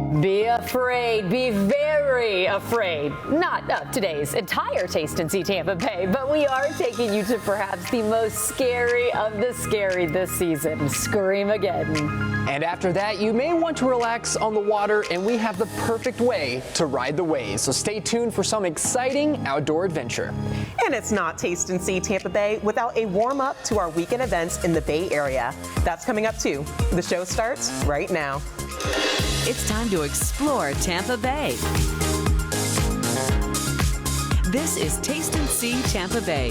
Be afraid, be very afraid. Not of today's entire Taste and See Tampa Bay, but we are taking you to perhaps the most scary of the scary this season, Scream-A-Geddon. And after that, you may want to relax on the water, and we have the perfect way to ride the waves. So stay tuned for some exciting outdoor adventure. And it's not Taste and See Tampa Bay without a warm-up to our weekend events in the Bay Area. That's coming up too. The show starts right now. It's time to explore Tampa Bay. This is Taste and See Tampa Bay.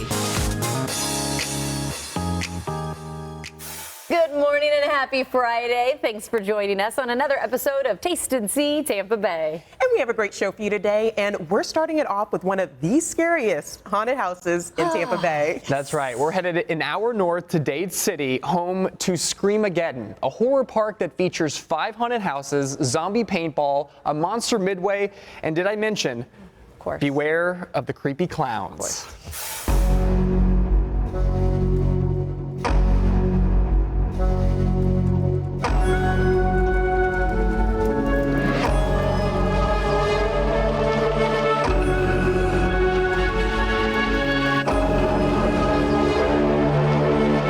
Good morning and happy Friday. Thanks for joining us on another episode of Taste and See Tampa Bay. And we have a great show for you today, and we're starting it off with one of the scariest haunted houses in Tampa Bay. That's right. We're headed an hour north to Dade City, home to Scream-A-Geddon, a horror park that features 5 haunted houses, zombie paintball, a monster midway, and did I mention, Of course. beware of the creepy clowns.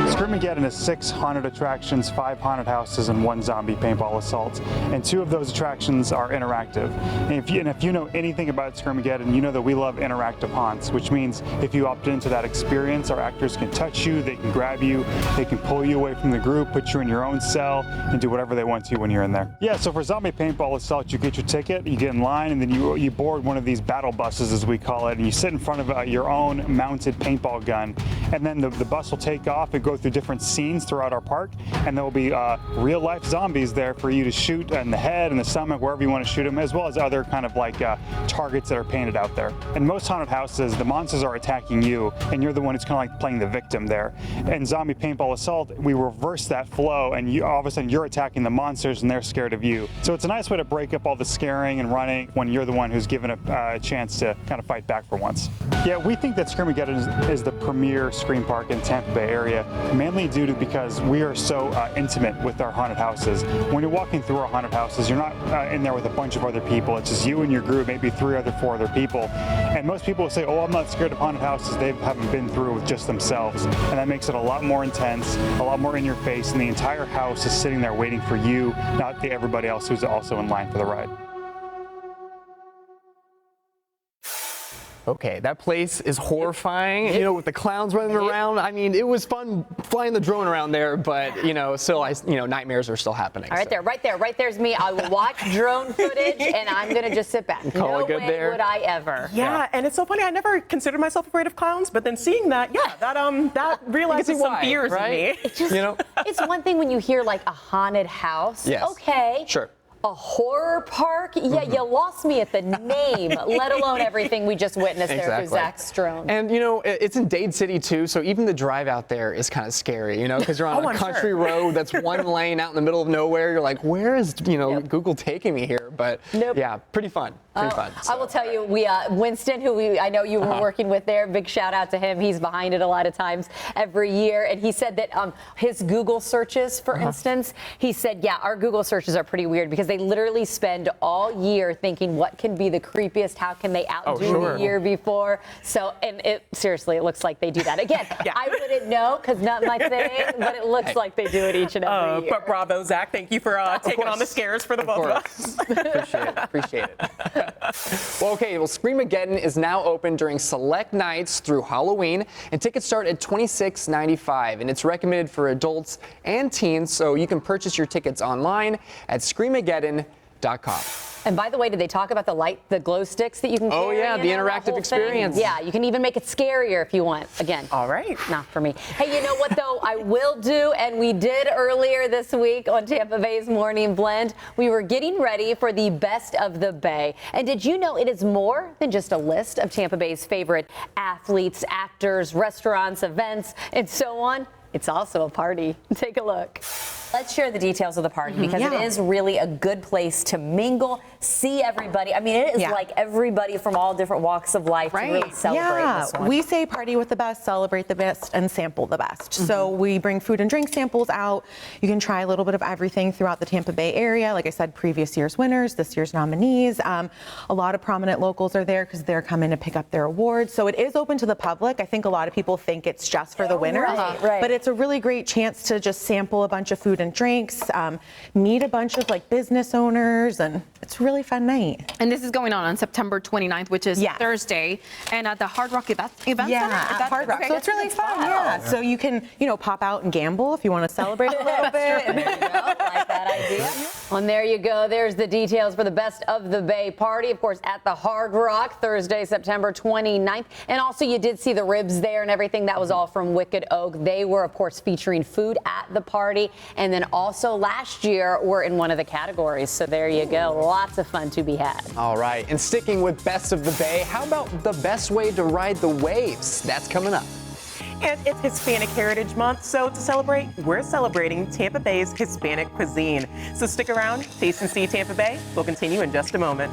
Scream-A-Geddon is 6 haunted attractions, 5 haunted houses, and 1 zombie paintball assault. And 2 of those attractions are interactive. And if you know anything about Scream-A-Geddon, you know that we love interactive haunts, which means if you opt into that experience, our actors can touch you, they can grab you, they can pull you away from the group, put you in your own cell, and do whatever they want to when you're in there. Yeah, so for zombie paintball assault, you get your ticket, you get in line, and then you board one of these battle buses, as we call it, and you sit in front of your own mounted paintball gun. And then the bus will take off and go through different scenes throughout our park, and there will be real life zombies there for you to shoot in the head and the stomach, wherever you want to shoot them, as well as other kind of like targets that are painted out there. In most haunted houses, the monsters are attacking you, and you're the one who's kind of like playing the victim there. In zombie paintball assault, we reverse that flow, and all of a sudden you're attacking the monsters and they're scared of you. So it's a nice way to break up all the scaring and running when you're the one who's given a chance to kind of fight back for once. Yeah, we think that Scream-A-Geddon is the premier Scream park in Tampa Bay area, mainly due to because we are so intimate with our haunted houses. When you're walking through our haunted houses, you're not in there with a bunch of other people. It's just you and your group, maybe 4 other people. And most people will say, oh, I'm not scared of haunted houses. They haven't been through it with just themselves. And that makes it a lot more intense, a lot more in your face, and the entire house is sitting there waiting for you, not everybody else who's also in line for the ride. Okay, that place is horrifying, you know, with the clowns running around. I mean, it was fun flying the drone around there, but, you know, still, nightmares are still happening. All right, right there's me. I will watch drone footage, and I'm going to just sit back. Call it good way there. would I ever. Yeah, and it's so funny. I never considered myself afraid of clowns, but then seeing that, that realizes some fears in me. It's one thing when you hear like a haunted house. Yes. Okay. Sure. A horror park? Yeah, you lost me at the name, let alone everything we just witnessed there through Zack's drone. And, you know, it's in Dade City, too, so even the drive out there is kind of scary, you know, because you're on a country road that's one lane out in the middle of nowhere. You're like, where is, Google taking me here? But, yeah, pretty fun. Pretty fun. So. I will tell you, Winston, who I know you were working with there, big shout out to him. He's behind it a lot of times every year. And he said that his Google searches, for instance, he said, yeah, our Google searches are pretty weird because they literally spend all year thinking what can be the creepiest, how can they outdo the year before. So, and seriously, it looks like they do that. Again, I wouldn't know because not my thing, but it looks like they do it each and every year. But bravo, Zack. Thank you for taking on the scares for the both of us. Appreciate it. Well, Scream-A-Geddon is now open during select nights through Halloween, and tickets start at $26.95, and it's recommended for adults and teens, so you can purchase your tickets online at Scream-A-Geddon.com. And by the way, did they talk about the glow sticks that you can carry? Oh, yeah, the interactive experience. Yeah, you can even make it scarier if you want. Again. All right. Not for me. Hey, you know what, though? I will do, and we did earlier this week on Tampa Bay's Morning Blend. We were getting ready for the best of the Bay. And did you know it is more than just a list of Tampa Bay's favorite athletes, actors, restaurants, events, and so on? It's also a party. Take a look. Let's share the details of the party because it is really a good place to mingle, see everybody. I mean, it is Yeah. like everybody from all different walks of life to really celebrate this one. We say party with the best, celebrate the best, and sample the best. So we bring food and drink samples out. You can try a little bit of everything throughout the Tampa Bay area. Like I said, previous year's winners, this year's nominees. A lot of prominent locals are there because they're coming to pick up their awards. So it is open to the public. I think a lot of people think it's just for the winners, right. but it's a really great chance to just sample a bunch of food and drinks, meet a bunch of like business owners, and it's a really fun night. And this is going on September 29th, which is Thursday, and at the Hard Rock Event Center? At Hard Rock. So it's really fun. Yeah. So you can, pop out and gamble if you want to celebrate a little bit. There you go. Like that idea. And there you go. There's the details for the Best of the Bay party, of course, at the Hard Rock, Thursday, September 29th. And also, you did see the ribs there and everything. That was all from Wicked Oak. They were, of course, featuring food at the party. And then also last year were in one of the categories. So there you go. Lots of fun to be had. All right, and sticking with Best of the Bay, how about the best way to ride the waves? That's coming up. And it's Hispanic Heritage Month, so to celebrate, we're celebrating Tampa Bay's Hispanic cuisine. So stick around, Taste and See Tampa Bay. We'll continue in just a moment.